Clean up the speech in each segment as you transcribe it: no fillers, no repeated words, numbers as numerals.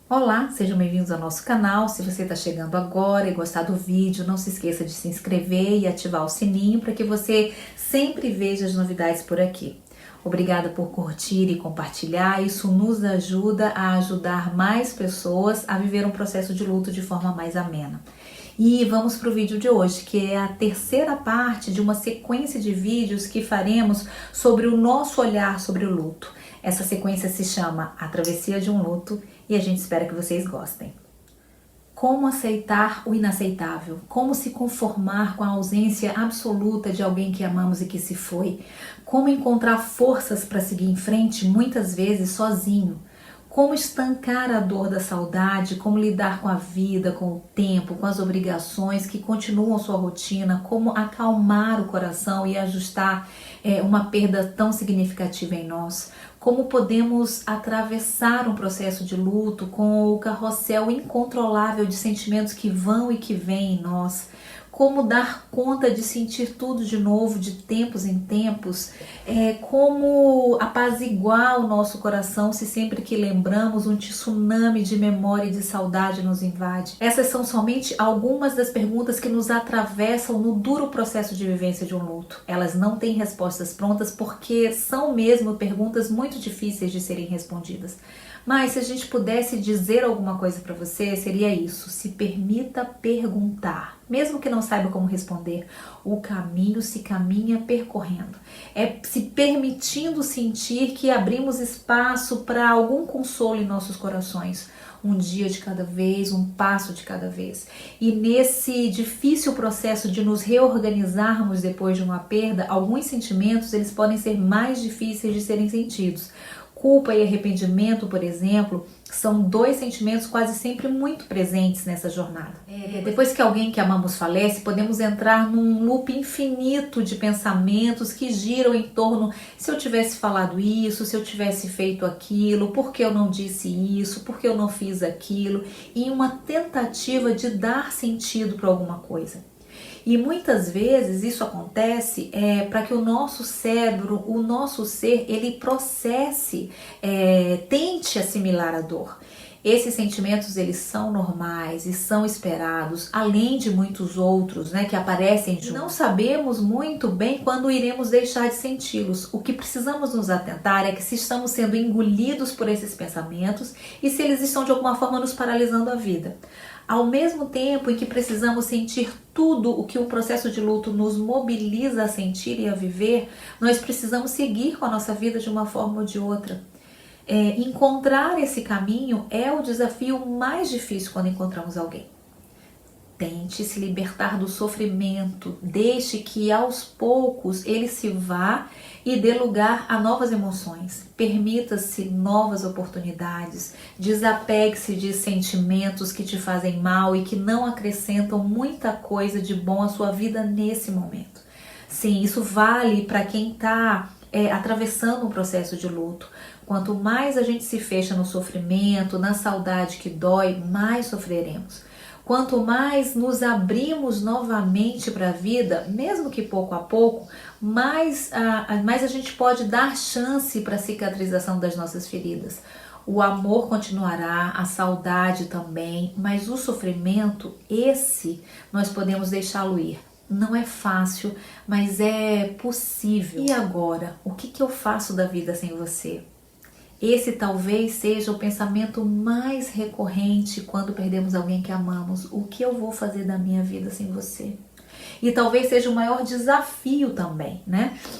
Olá, sejam bem-vindos ao nosso canal. Se você está chegando agora e gostar do vídeo, não se esqueça de se inscrever e ativar o sininho para que você sempre veja as novidades por aqui. Obrigada por curtir e compartilhar, isso nos ajuda a ajudar mais pessoas a viver um processo de luto de forma mais amena. E vamos para o vídeo de hoje, que é a terceira parte de uma sequência de vídeos que faremos sobre o nosso olhar sobre o luto. Essa sequência se chama A Travessia de um Luto e a gente espera que vocês gostem. Como aceitar o inaceitável? Como se conformar com a ausência absoluta de alguém que amamos e que se foi? Como encontrar forças para seguir em frente, muitas vezes sozinho? Como estancar a dor da saudade, como lidar com a vida, com o tempo, com as obrigações que continuam sua rotina, como acalmar o coração e ajustar uma perda tão significativa em nós, como podemos atravessar um processo de luto com o carrossel incontrolável de sentimentos que vão e que vêm em nós, como dar conta de sentir tudo de novo, de tempos em tempos, como apaziguar o nosso coração se sempre que lembramos um tsunami de memória e de saudade nos invade. Essas são somente algumas das perguntas que nos atravessam no duro processo de vivência de um luto. Elas não têm respostas prontas porque são mesmo perguntas muito difíceis de serem respondidas. Mas se a gente pudesse dizer alguma coisa para você, seria isso: se permita perguntar. Mesmo que não saiba como responder, o caminho se caminha percorrendo. É se permitindo sentir que abrimos espaço para algum consolo em nossos corações. Um dia de cada vez, um passo de cada vez. E nesse difícil processo de nos reorganizarmos depois de uma perda, alguns sentimentos eles podem ser mais difíceis de serem sentidos. Culpa e arrependimento, por exemplo, são dois sentimentos quase sempre muito presentes nessa jornada. Depois que alguém que amamos falece, podemos entrar num loop infinito de pensamentos que giram em torno: se eu tivesse falado isso, se eu tivesse feito aquilo, por que eu não disse isso, por que eu não fiz aquilo, em uma tentativa de dar sentido para alguma coisa. E muitas vezes isso acontece para que o nosso cérebro, o nosso ser, ele processe, tente assimilar a dor. Esses sentimentos eles são normais e são esperados, além de muitos outros, que aparecem juntos. Não sabemos muito bem quando iremos deixar de senti-los. O que precisamos nos atentar é que se estamos sendo engolidos por esses pensamentos e se eles estão de alguma forma nos paralisando a vida. Ao mesmo tempo em que precisamos sentir tudo o que o processo de luto nos mobiliza a sentir e a viver, nós precisamos seguir com a nossa vida de uma forma ou de outra. Encontrar esse caminho é o desafio mais difícil quando encontramos alguém. Tente se libertar do sofrimento, deixe que aos poucos ele se vá e dê lugar a novas emoções. Permita-se novas oportunidades, desapegue-se de sentimentos que te fazem mal e que não acrescentam muita coisa de bom à sua vida nesse momento. Sim, isso vale para quem está atravessando um processo de luto. Quanto mais a gente se fecha no sofrimento, na saudade que dói, mais sofreremos. Quanto mais nos abrimos novamente para a vida, mesmo que pouco a pouco, mais a gente pode dar chance para a cicatrização das nossas feridas. O amor continuará, a saudade também, mas o sofrimento, esse nós podemos deixá-lo ir. Não é fácil, mas é possível. E agora, o que eu faço da vida sem você? Esse talvez seja o pensamento mais recorrente quando perdemos alguém que amamos. O que eu vou fazer da minha vida sem você? E talvez seja o maior desafio também,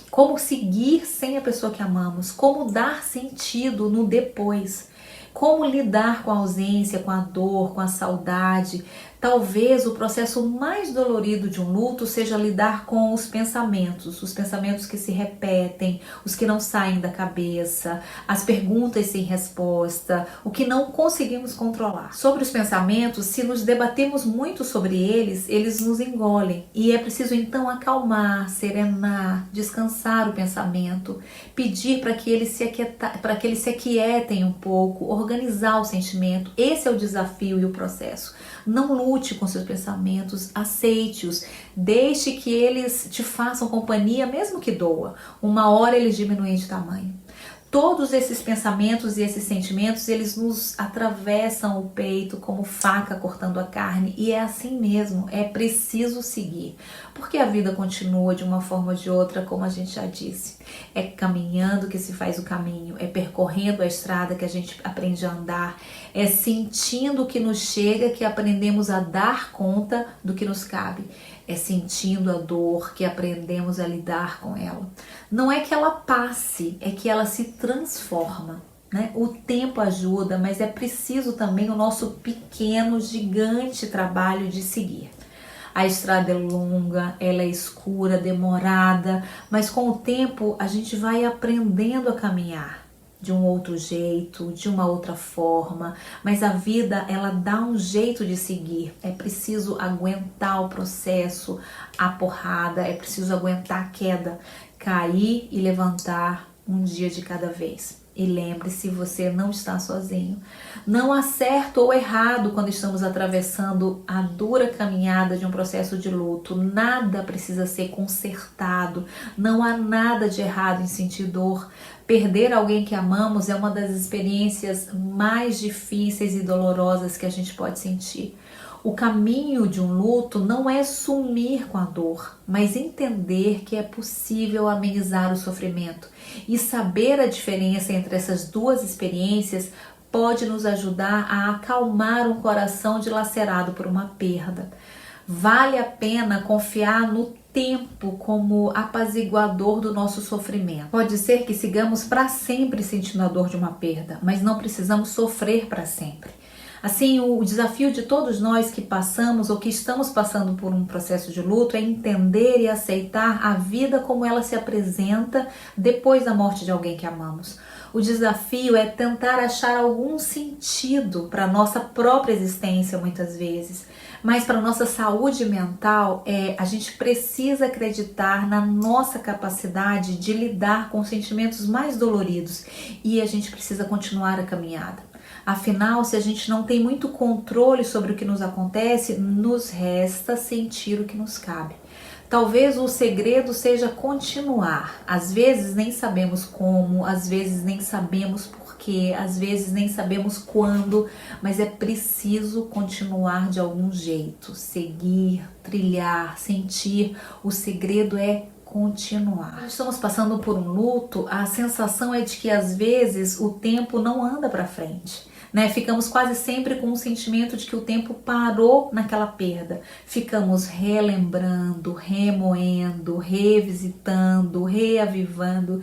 Como seguir sem a pessoa que amamos? Como dar sentido no depois? Como lidar com a ausência, com a dor, com a saudade? Talvez o processo mais dolorido de um luto seja lidar com os pensamentos que se repetem, os que não saem da cabeça, as perguntas sem resposta, o que não conseguimos controlar. Sobre os pensamentos, se nos debatemos muito sobre eles, eles nos engolem e é preciso então acalmar, serenar, descansar o pensamento, pedir para que eles se aquietem um pouco, organizar o sentimento. Esse é o desafio e o processo. Não lute com seus pensamentos, aceite-os, deixe que eles te façam companhia, mesmo que doa. Uma hora eles diminuem de tamanho. Todos esses pensamentos e esses sentimentos, eles nos atravessam o peito como faca cortando a carne, e é assim mesmo, é preciso seguir, porque a vida continua de uma forma ou de outra, como a gente já disse. É caminhando que se faz o caminho, é percorrendo a estrada que a gente aprende a andar, é sentindo o que nos chega que aprendemos a dar conta do que nos cabe. É sentindo a dor que aprendemos a lidar com ela. Não é que ela passe, é que ela se transforma, né? O tempo ajuda, mas é preciso também o nosso pequeno, gigante trabalho de seguir. A estrada é longa, ela é escura, demorada, mas com o tempo a gente vai aprendendo a caminhar de um outro jeito, de uma outra forma, mas a vida, ela dá um jeito de seguir. É preciso aguentar o processo, a porrada, é preciso aguentar a queda, cair e levantar um dia de cada vez. E lembre-se, você não está sozinho. Não há certo ou errado quando estamos atravessando a dura caminhada de um processo de luto. Nada precisa ser consertado. Não há nada de errado em sentir dor. Perder alguém que amamos é uma das experiências mais difíceis e dolorosas que a gente pode sentir. O caminho de um luto não é sumir com a dor, mas entender que é possível amenizar o sofrimento. E saber a diferença entre essas duas experiências pode nos ajudar a acalmar um coração dilacerado por uma perda. Vale a pena confiar no tempo como apaziguador do nosso sofrimento. Pode ser que sigamos para sempre sentindo a dor de uma perda, mas não precisamos sofrer para sempre. Assim, o desafio de todos nós que passamos ou que estamos passando por um processo de luto é entender e aceitar a vida como ela se apresenta depois da morte de alguém que amamos. O desafio é tentar achar algum sentido para a nossa própria existência, muitas vezes. Mas para a nossa saúde mental, a gente precisa acreditar na nossa capacidade de lidar com os sentimentos mais doloridos e a gente precisa continuar a caminhada. Afinal, se a gente não tem muito controle sobre o que nos acontece, nos resta sentir o que nos cabe. Talvez o segredo seja continuar. Às vezes nem sabemos como, às vezes nem sabemos porquê, às vezes nem sabemos quando, mas é preciso continuar de algum jeito. Seguir, trilhar, sentir. O segredo é continuar. Quando estamos passando por um luto, a sensação é de que às vezes o tempo não anda para frente. Ficamos quase sempre com o sentimento de que o tempo parou naquela perda. Ficamos relembrando, remoendo, revisitando, reavivando,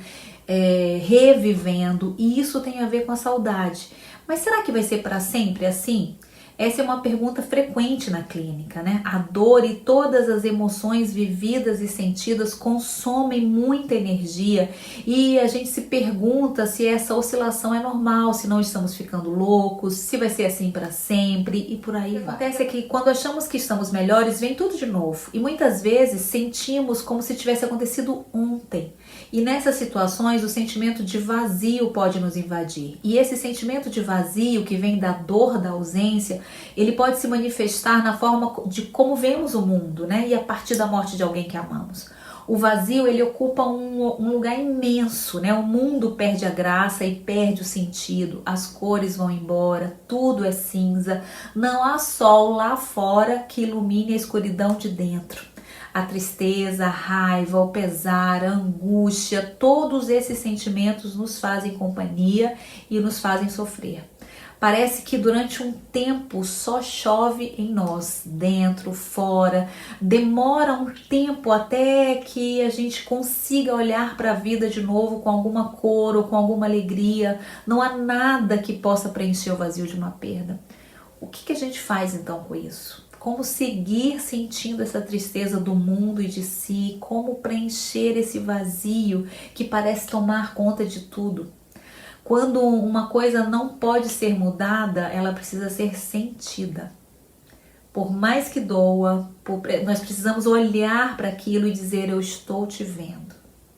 revivendo, e isso tem a ver com a saudade. Mas será que vai ser para sempre assim? Essa é uma pergunta frequente na clínica, né? A dor e todas as emoções vividas e sentidas consomem muita energia e a gente se pergunta se essa oscilação é normal, se não estamos ficando loucos, se vai ser assim para sempre e por aí vai. O que acontece é que quando achamos que estamos melhores, vem tudo de novo e muitas vezes sentimos como se tivesse acontecido ontem. E nessas situações o sentimento de vazio pode nos invadir. E esse sentimento de vazio que vem da dor da ausência, ele pode se manifestar na forma de como vemos o mundo, né? E a partir da morte de alguém que amamos. O vazio, ele ocupa um lugar imenso, né? O mundo perde a graça e perde o sentido. As cores vão embora, tudo é cinza. Não há sol lá fora que ilumine a escuridão de dentro. A tristeza, a raiva, o pesar, a angústia, todos esses sentimentos nos fazem companhia e nos fazem sofrer. Parece que durante um tempo só chove em nós, dentro, fora. Demora um tempo até que a gente consiga olhar para a vida de novo com alguma cor ou com alguma alegria. Não há nada que possa preencher o vazio de uma perda. O que a gente faz então com isso? Como seguir sentindo essa tristeza do mundo e de si? Como preencher esse vazio que parece tomar conta de tudo? Quando uma coisa não pode ser mudada, ela precisa ser sentida. Por mais que doa, nós precisamos olhar para aquilo e dizer: eu estou te vendo.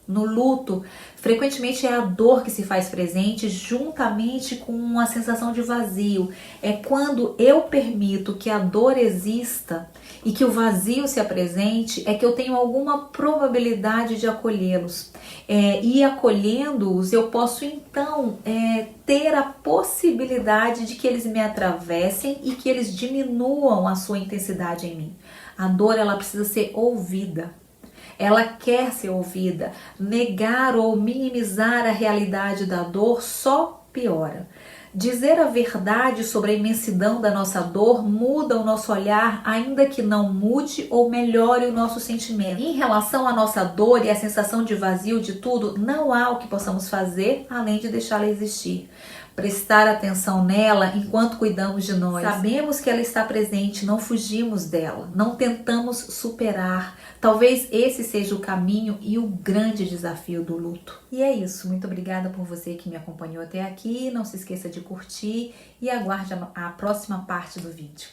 No luto, frequentemente é a dor que se faz presente juntamente com uma sensação de vazio. É quando eu permito que a dor exista e que o vazio se apresente, é que eu tenho alguma probabilidade de acolhê-los. E acolhendo-os, eu posso então ter a possibilidade de que eles me atravessem e que eles diminuam a sua intensidade em mim. A dor, ela precisa ser ouvida. Ela quer ser ouvida. Negar ou minimizar a realidade da dor só piora. Dizer a verdade sobre a imensidão da nossa dor muda o nosso olhar, ainda que não mude ou melhore o nosso sentimento. Em relação à nossa dor e à sensação de vazio de tudo, não há o que possamos fazer além de deixá-la existir. Prestar atenção nela enquanto cuidamos de nós. Sabemos que ela está presente, não fugimos dela, não tentamos superar. Talvez esse seja o caminho e o grande desafio do luto. E é isso, muito obrigada por você que me acompanhou até aqui. Não se esqueça de curtir e aguarde a próxima parte do vídeo.